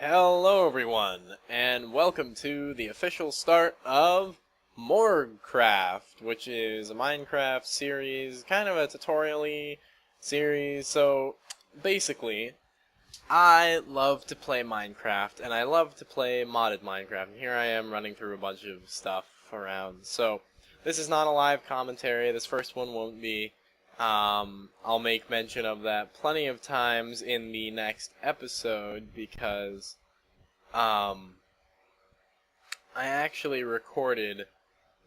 Hello everyone, and welcome to the official start of MorgCraft, which is a Minecraft series, kind of a tutorial-y series. So, basically, I love to play Minecraft, and I love to play modded Minecraft, and here I am running through a bunch of stuff around. So, this is not a live commentary, this first one won't be. I'll make mention of that plenty of times in the next episode because, I actually recorded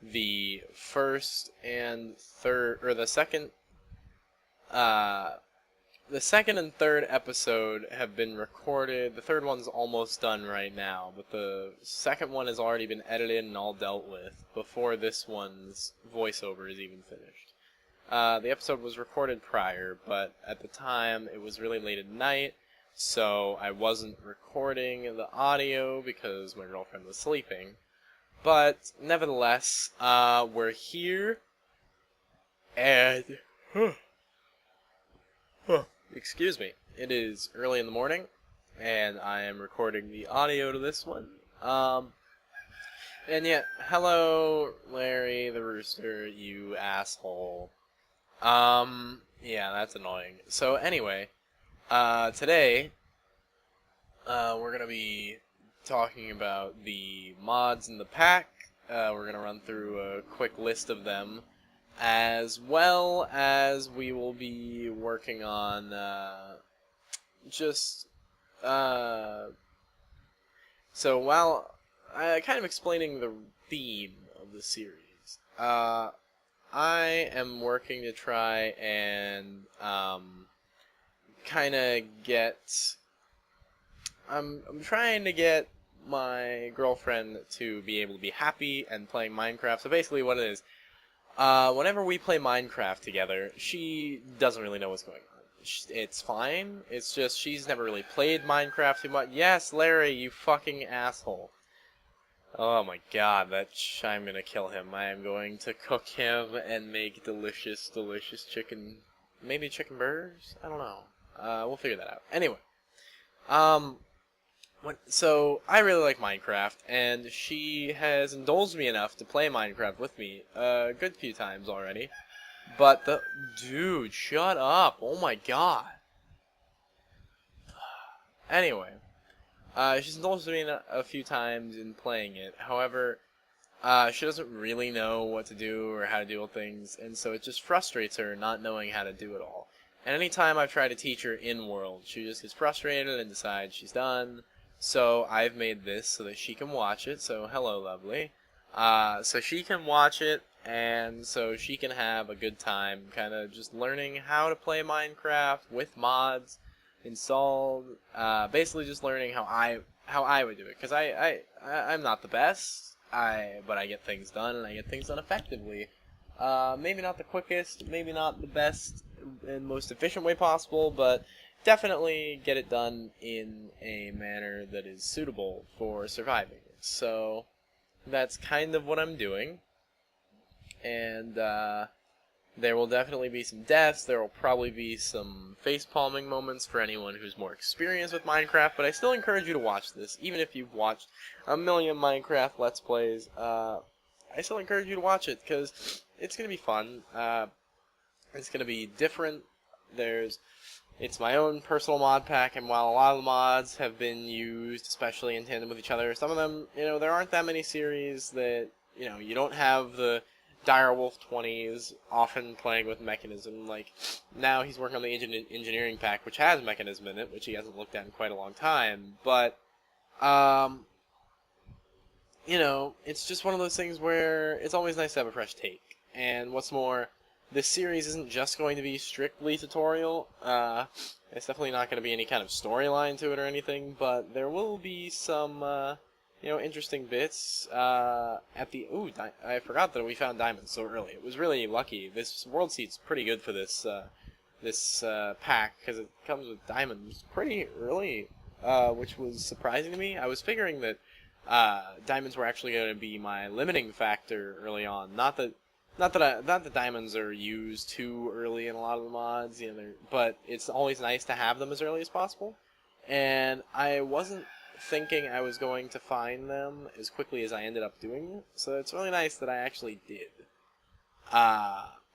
the first and third, or the second and third episode have been recorded. The third one's almost done right now, but the second one has already been edited and all dealt with before this one's voiceover is even finished. The episode was recorded prior, but at the time it was really late at night, so I wasn't recording the audio because my girlfriend was sleeping. But nevertheless, we're here, and excuse me, it is early in the morning, and I am recording the audio to this one. And yet, hello, Larry the Rooster, you asshole. Yeah, that's annoying. So anyway, today, we're gonna be talking about the mods in the pack. We're gonna run through a quick list of them, as well as we will be working on, so while, kind of explaining the theme of the series, I am working to try and kind of get. I'm trying to get my girlfriend to be able to be happy and playing Minecraft. So basically, what it is, whenever we play Minecraft together, she doesn't really know what's going on. It's fine. It's just she's never really played Minecraft too much. Yes, Larry, you fucking asshole. Oh my god, I'm gonna kill him. I am going to cook him and make delicious, delicious chicken, maybe chicken burgers? I don't know. We'll figure that out. Anyway, so I really like Minecraft, and she has indulged me enough to play Minecraft with me a good few times already. But dude, shut up. Oh my god. Anyway. She's indulged me a few times in playing it. However, she doesn't really know what to do or how to deal with things, and so it just frustrates her not knowing how to do it all. And anytime I've tried to teach her in-world, she just gets frustrated and decides she's done. So I've made this so that she can watch it. So hello, lovely. So she can watch it, and so she can have a good time kind of just learning how to play Minecraft with mods installed, basically just learning how I would do it, because I'm not the best, but I get things done, and I get things done effectively. Maybe not the quickest, maybe not the best and most efficient way possible, but definitely get it done in a manner that is suitable for surviving. So that's kind of what I'm doing, and there will definitely be some deaths. There will probably be some face-palming moments for anyone who's more experienced with Minecraft, but I still encourage you to watch this. Even if you've watched a million Minecraft Let's Plays, I still encourage you to watch it, because it's going to be fun. It's going to be different. It's my own personal mod pack, and while a lot of the mods have been used, especially in tandem with each other, some of them, there aren't that many series that, you don't have the Direwolf 20s often playing with Mechanism. Like, now he's working on the engineering pack, which has Mechanism in it, which he hasn't looked at in quite a long time. But, it's just one of those things where it's always nice to have a fresh take. And what's more, this series isn't just going to be strictly tutorial. It's definitely not going to be any kind of storyline to it or anything, but there will be some, interesting bits. I forgot that we found diamonds so early. It was really lucky. This world seed's pretty good for this pack, because it comes with diamonds pretty early, which was surprising to me. I was figuring that diamonds were actually going to be my limiting factor early on. Not that diamonds are used too early in a lot of the mods, but it's always nice to have them as early as possible. And I wasn't thinking I was going to find them as quickly as I ended up doing it. So it's really nice that I actually did.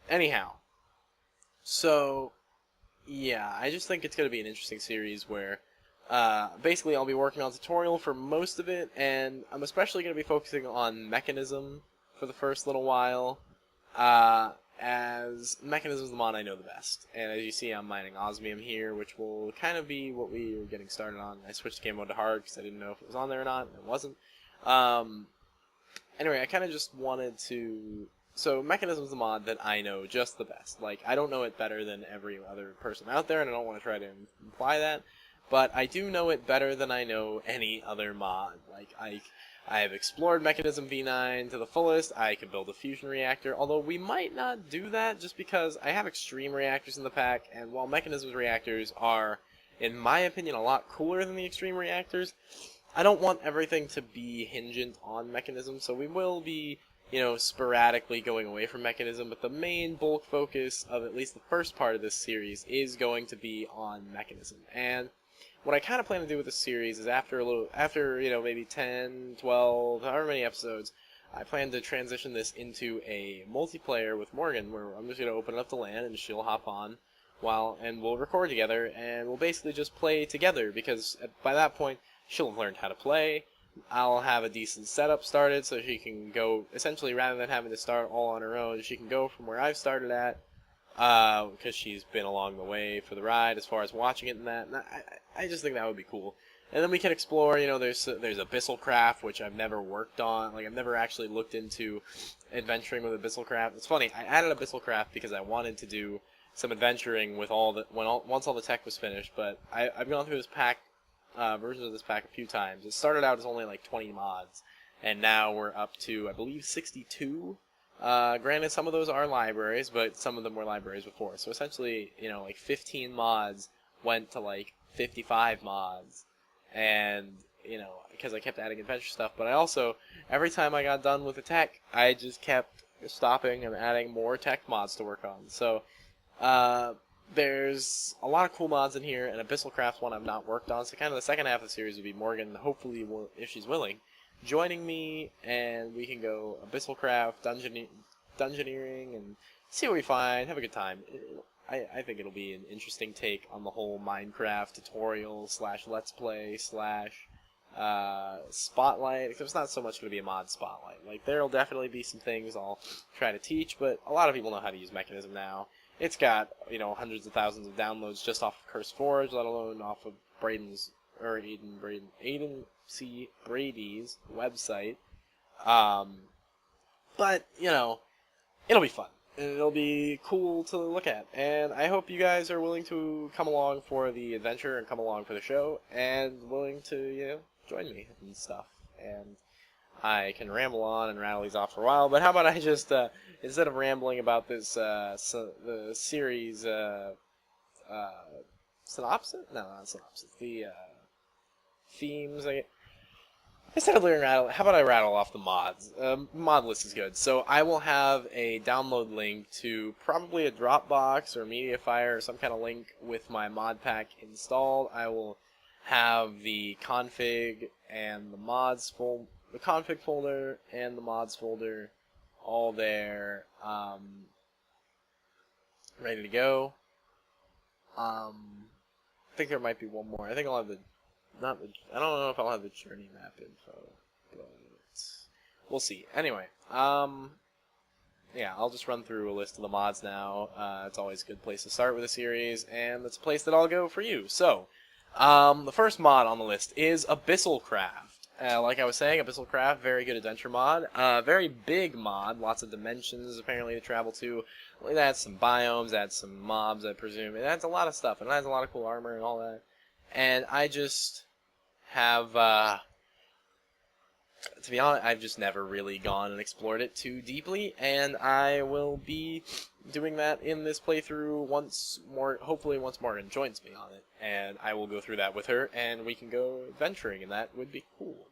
Anyhow. So, yeah, I just think it's going to be an interesting series where basically I'll be working on tutorial for most of it, and I'm especially going to be focusing on mechanism for the first little while, as mechanism is the mod I know the best. And as you see, I'm mining osmium here, which will kind of be what we were getting started on. I switched game mode to hard because I didn't know if it was on there or not, and it wasn't. Anyway, I kind of just wanted to... So, mechanism is the mod that I know just the best. Like, I don't know it better than every other person out there, and I don't want to try to imply that, but I do know it better than I know any other mod. Like, I have explored Mechanism V9 to the fullest. I can build a fusion reactor, although we might not do that just because I have extreme reactors in the pack, and while Mechanism's reactors are, in my opinion, a lot cooler than the extreme reactors, I don't want everything to be hingent on Mechanism, so we will be, sporadically going away from Mechanism, but the main bulk focus of at least the first part of this series is going to be on Mechanism. And what I kind of plan to do with this series is after maybe 10, 12, however many episodes, I plan to transition this into a multiplayer with Morgan, where I'm just going to open it up to LAN and she'll hop on and we'll record together, and we'll basically just play together, because by that point she'll have learned how to play. I'll have a decent setup started, so she can go, essentially, rather than having to start all on her own, she can go from where I've started at, because she's been along the way for the ride as far as watching it and that. And I just think that would be cool. And then we can explore, there's AbyssalCraft, which I've never worked on. Like, I've never actually looked into adventuring with AbyssalCraft. It's funny, I added AbyssalCraft because I wanted to do some adventuring with once all the tech was finished, but I've gone through this pack, versions of this pack a few times. It started out as only like 20 mods, and now we're up to, I believe, 62. Granted, some of those are libraries, but some of them were libraries before. So essentially, like 15 mods went to like 55 mods, and because I kept adding adventure stuff. But I also, every time I got done with the tech, I just kept stopping and adding more tech mods to work on. So there's a lot of cool mods in here, and AbyssalCraft's one I've not worked on, so kind of the second half of the series would be Morgan, hopefully, if she's willing, joining me, and we can go AbyssalCraft, dungeoneering, and see what we find, have a good time. I think it'll be an interesting take on the whole Minecraft tutorial / Let's Play / Spotlight, except it's not so much going to be a mod spotlight. Like, there'll definitely be some things I'll try to teach, but a lot of people know how to use Mechanism now. It's got, hundreds of thousands of downloads just off of CurseForge, let alone off of Aiden C. Brady's website. But, it'll be fun. And it'll be cool to look at. And I hope you guys are willing to come along for the adventure and come along for the show, and willing to, join me and stuff. And I can ramble on and rattle these off for a while, but how about I just, instead of rambling about this, the series, synopsis? No, not synopsis. The, themes. Instead of rattle, how about I rattle off the mods? Mod list is good. So I will have a download link to probably a Dropbox or Mediafire or some kind of link with my mod pack installed. I will have the config and the config folder and the mods folder all there, ready to go. I think there might be one more. I think I'll have I don't know if I'll have the journey map info, but we'll see. Anyway, yeah, I'll just run through a list of the mods now. It's always a good place to start with a series, and it's a place that I'll go for you. So, the first mod on the list is AbyssalCraft. Like I was saying, AbyssalCraft, very good adventure mod. Very big mod, lots of dimensions apparently to travel to. It adds some biomes, adds some mobs, I presume. It adds a lot of stuff, and it adds a lot of cool armor and all that. And I just have, to be honest, I've just never really gone and explored it too deeply, and I will be doing that in this playthrough hopefully once Morgan joins me on it, and I will go through that with her, and we can go adventuring, and that would be cool.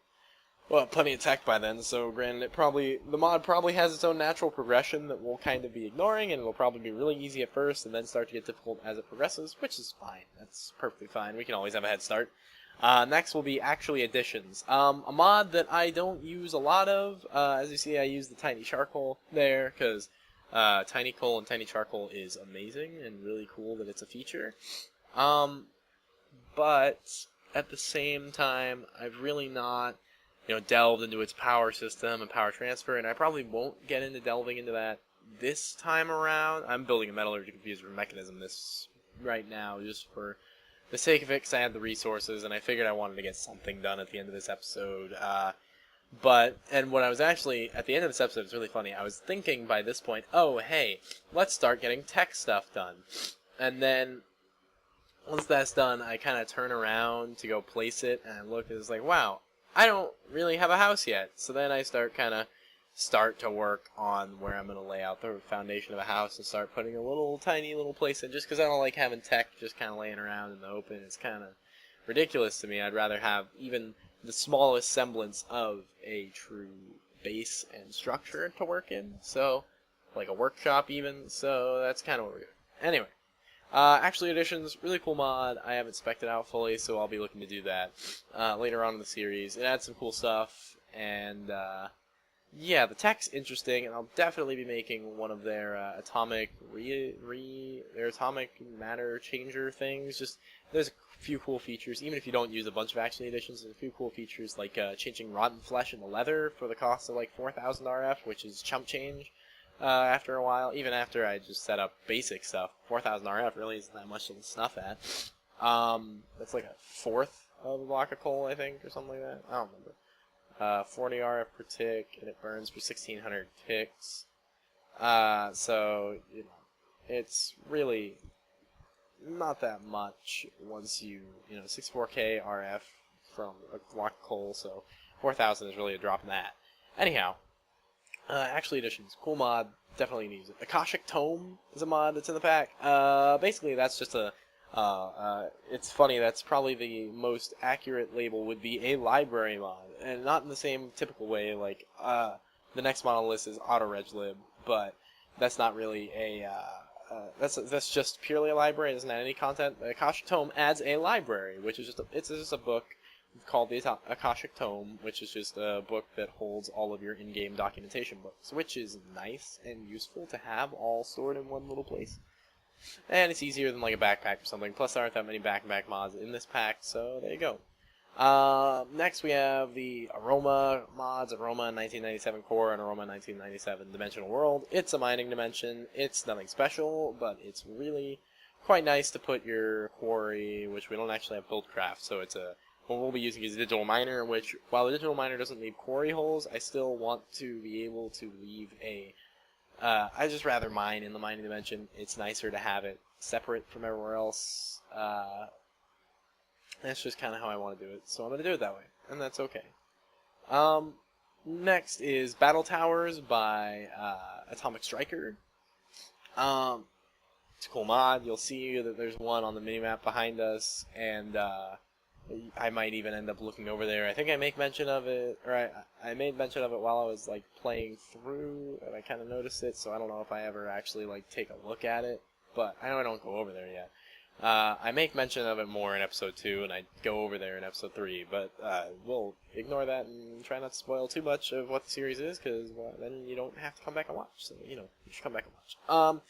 Well, plenty of tech by then, so granted, the mod probably has its own natural progression that we'll kind of be ignoring, and it'll probably be really easy at first, and then start to get difficult as it progresses, which is fine. That's perfectly fine. We can always have a head start. Next will be actually additions. A mod that I don't use a lot of. As you see, I use the tiny charcoal there because tiny coal and tiny charcoal is amazing and really cool that it's a feature. But at the same time, I've really not, delved into its power system and power transfer, and I probably won't get into delving into that this time around. I'm building a metallurgical fusion mechanism this right now just for the sake of it, because I had the resources, and I figured I wanted to get something done at the end of this episode. And when I was actually, at the end of this episode, it's really funny, I was thinking by this point, oh, hey, let's start getting tech stuff done. And then, once that's done, I kind of turn around to go place it, and I look, and it's like, wow, I don't really have a house yet. So then I start to work on where I'm going to lay out the foundation of a house and start putting a tiny little place in, just because I don't like having tech just kind of laying around in the open. It's kind of ridiculous to me. I'd rather have even the smallest semblance of a true base and structure to work in, so like a workshop even. So that's kind of what we're doing. Anyway, actually additions, really cool mod. I haven't spec'd it out fully, so I'll be looking to do that later on in the series. It adds some cool stuff, and yeah, the tech's interesting, and I'll definitely be making one of their atomic their atomic matter changer things. Just there's a few cool features, even if you don't use a bunch of action editions. There's a few cool features like changing rotten flesh into leather for the cost of like 4,000 RF, which is chump change. After a while, even after I just set up basic stuff, 4,000 RF really isn't that much to snuff at. That's like a fourth of a block of coal, I think, or something like that. I don't remember. 40 RF per tick, and it burns for 1,600 ticks. So, it's really not that much once 64K RF from a block of coal, so 4,000 is really a drop in that. Anyhow, actually additions, cool mod, definitely needs it. Akashic Tome is a mod that's in the pack. Basically, that's just it's funny, that's probably the most accurate label would be a library mod, and not in the same typical way, like, the next mod on the list is AutoRegLib, but that's not really that's just purely a library, it doesn't add any content. The Akashic Tome adds a library, which is just a book called the Akashic Tome, which is just a book that holds all of your in-game documentation books, which is nice and useful to have all stored in one little place. And it's easier than like a backpack or something. Plus, there aren't that many backpack mods in this pack, so there you go. Next, we have the Aroma mods, Aroma 1997 Core and Aroma 1997 Dimensional World. It's a mining dimension. It's nothing special, but it's really quite nice to put your quarry, which we don't actually have BuildCraft, so what we'll be using is a digital miner, which, while the digital miner doesn't leave quarry holes, I still want to be able to leave I just rather mine in the mining dimension. It's nicer to have it separate from everywhere else. That's just kind of how I want to do it, so I'm going to do it that way, and that's okay. Next is Battle Towers by Atomic Striker. It's a cool mod. You'll see that there's one on the minimap behind us, and I might even end up looking over there. I think I make mention of it, or I made mention of it while I was like playing through, and I kind of noticed it, so I don't know if I ever actually like take a look at it, but I know I don't go over there yet. I make mention of it more in episode 2, and I go over there in episode 3, but we'll ignore that and try not to spoil too much of what the series is, because then you don't have to come back and watch, so, you should come back and watch.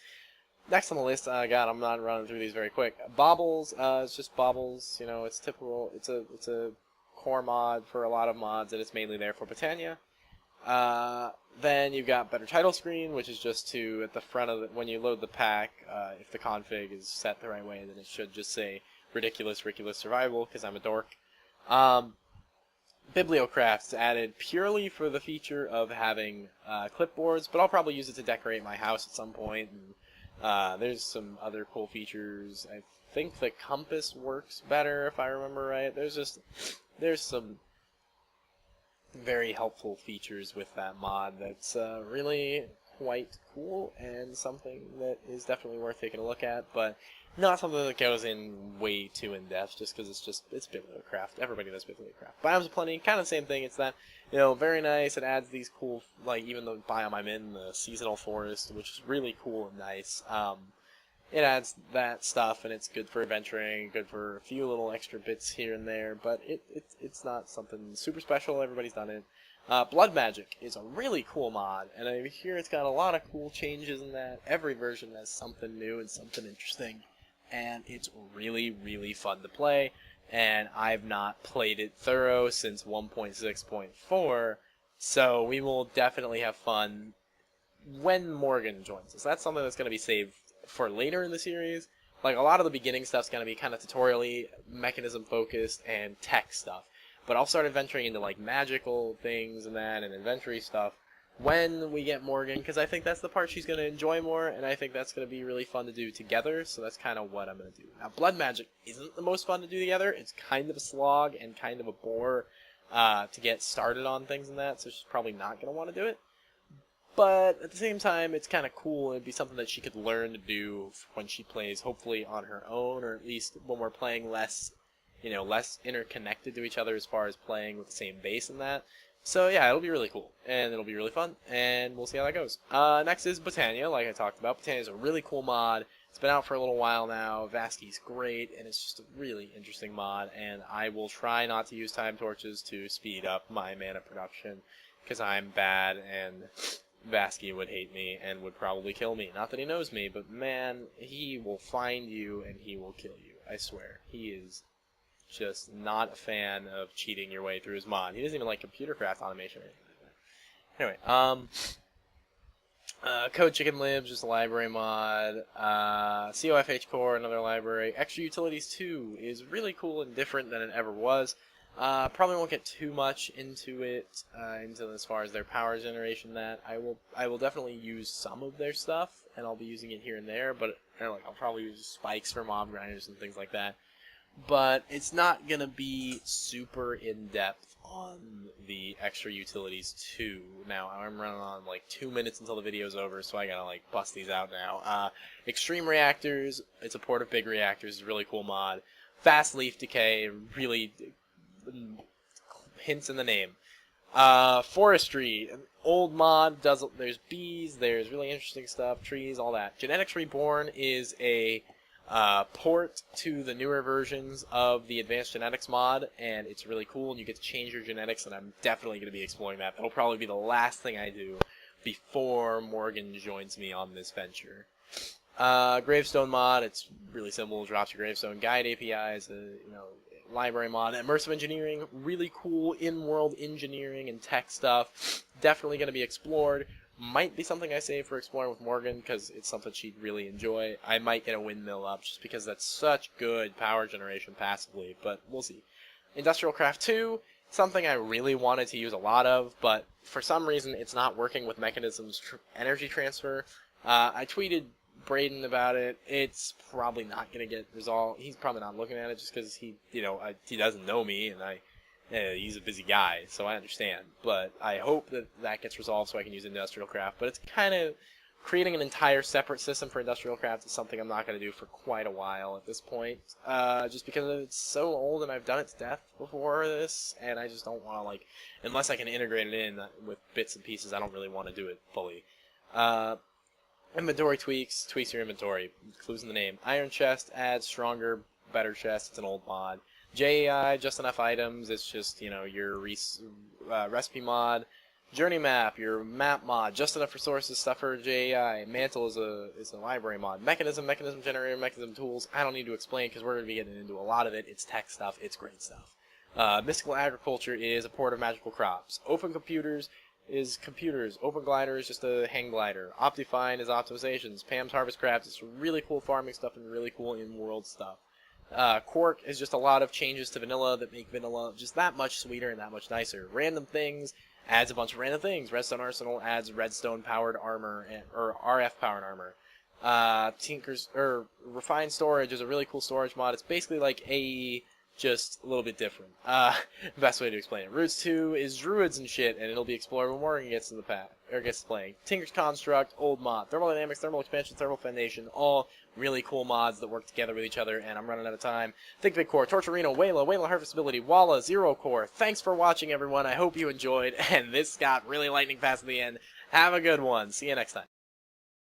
Next on the list, God, I'm not running through these very quick. Baubles, it's just Baubles, it's typical, it's a core mod for a lot of mods, and it's mainly there for Britannia. Then you've got Better Title Screen, which is just at the front of when you load the pack, if the config is set the right way, then it should just say Ridiculous Survival, because I'm a dork. BiblioCraft's added purely for the feature of having clipboards, but I'll probably use it to decorate my house at some point, and there's some other cool features. I think the compass works better, if I remember right. There's some very helpful features with that mod that's really quite cool, and something that is definitely worth taking a look at, but not something that goes in way too in-depth, just because it's BiblioCraft. Everybody does BiblioCraft. Biomes of Plenty, kind of the same thing. It's that, very nice. It adds these cool, like, even the biome I'm in, the seasonal forest, which is really cool and nice. it adds that stuff, and it's good for adventuring, good for a few little extra bits here and there, but it's not something super special. Everybody's done it. Blood Magic is a really cool mod, and I hear it's got a lot of cool changes in that. Every version has something new and something interesting, and it's really, really fun to play, and I've not played it thorough since 1.6.4, so we will definitely have fun when Morgan joins us. That's something that's going to be saved for later in the series. Like, a lot of the beginning stuff's going to be kind of tutorially, mechanism focused, and tech stuff. But I'll start adventuring into like magical things and that, and inventory stuff when we get Morgan, because I think that's the part she's going to enjoy more, and I think that's going to be really fun to do together, so that's kind of what I'm going to do. Now, Blood Magic isn't the most fun to do together. It's kind of a slog and kind of a bore to get started on things and that, so she's probably not going to want to do it. But at the same time, it's kind of cool. It'd be something that she could learn to do when she plays, hopefully on her own, or at least when we're playing less, less interconnected to each other as far as playing with the same base and that. So yeah, it'll be really cool, and it'll be really fun, and we'll see how that goes. Next is Botania, like I talked about. Botania is a really cool mod. It's been out for a little while now. Vasky's great, and it's just a really interesting mod, and I will try not to use time torches to speed up my mana production, because I'm bad, and Vasky would hate me and would probably kill me. Not that he knows me, but man, he will find you and he will kill you. I swear. He is just not a fan of cheating your way through his mod. He doesn't even like computer craft automation or anything like that. Anyway, Code Chicken Libs, just a library mod. COFH Core, another library. Extra Utilities 2 is really cool and different than it ever was. Probably won't get too much into it, into as far as their power generation. That I will definitely use some of their stuff, and I'll be using it here and there. But I'll probably use spikes for mob grinders and things like that. But it's not gonna be super in depth on the Extra Utilities 2. Now I'm running on like 2 minutes until the video's over, so I gotta like bust these out now. Extreme Reactors. It's a port of big reactors. It's a really cool mod. Fast Leaf Decay. Really. Hints in the name. Forestry, an old mod. There's bees, there's really interesting stuff, trees, all that. Genetics Reborn is a port to the newer versions of the Advanced Genetics mod, and it's really cool, and you get to change your genetics, and I'm definitely going to be exploring that. That'll probably be the last thing I do before Morgan joins me on this venture. Gravestone mod, it's really simple. Drops your Gravestone guide APIs, library mod. Immersive engineering, really cool in-world engineering and tech stuff. Definitely going to be explored. Might be something I save for exploring with Morgan, because it's something she'd really enjoy. I might get a windmill up, just because that's such good power generation passively, but we'll see. Industrial Craft 2, something I really wanted to use a lot of, but for some reason it's not working with Mechanism's energy transfer. I tweeted Braden about it. It's probably not going to get resolved. He's probably not looking at it just because he doesn't know me, and he's a busy guy, so I understand. But I hope that gets resolved so I can use Industrial Craft. But it's kind of creating an entire separate system for Industrial Craft is something I'm not going to do for quite a while at this point, just because it's so old and I've done it to death before this, and I just don't want to, unless I can integrate it in with bits and pieces, I don't really want to do it fully. Inventory tweaks your inventory. Clues in the name. Iron Chest adds stronger, better chest. It's an old mod. JAI, just enough items. It's just, your recipe mod. Journey Map, your map mod. Just enough resources, stuff for JAI. Mantle is a library mod. Mechanism generator, mechanism tools. I don't need to explain because we're going to be getting into a lot of it. It's tech stuff. It's great stuff. Mystical Agriculture is a port of magical crops. Open Computers is computers. Open Glider is just a hang glider. Optifine is optimizations. Pam's Harvest Craft is really cool farming stuff and really cool in-world stuff. Quark is just a lot of changes to vanilla that make vanilla just that much sweeter and that much nicer. Random Things adds a bunch of random things. Redstone Arsenal adds redstone powered armor or RF powered armor. Refined Storage is a really cool storage mod. It's basically like AE, just a little bit different. Best way to explain it. Roots 2 is druids and shit, and it'll be explored when Morgan gets in the pack, or gets to playing. Tinker's Construct, old mod. Thermodynamics, Thermal Expansion, Thermal Foundation, all really cool mods that work together with each other, and I'm running out of time. Think Big Core, Torturino, Wayla Harvestability, Walla, Zero Core. Thanks for watching, everyone. I hope you enjoyed, and this got really lightning fast at the end. Have a good one. See you next time.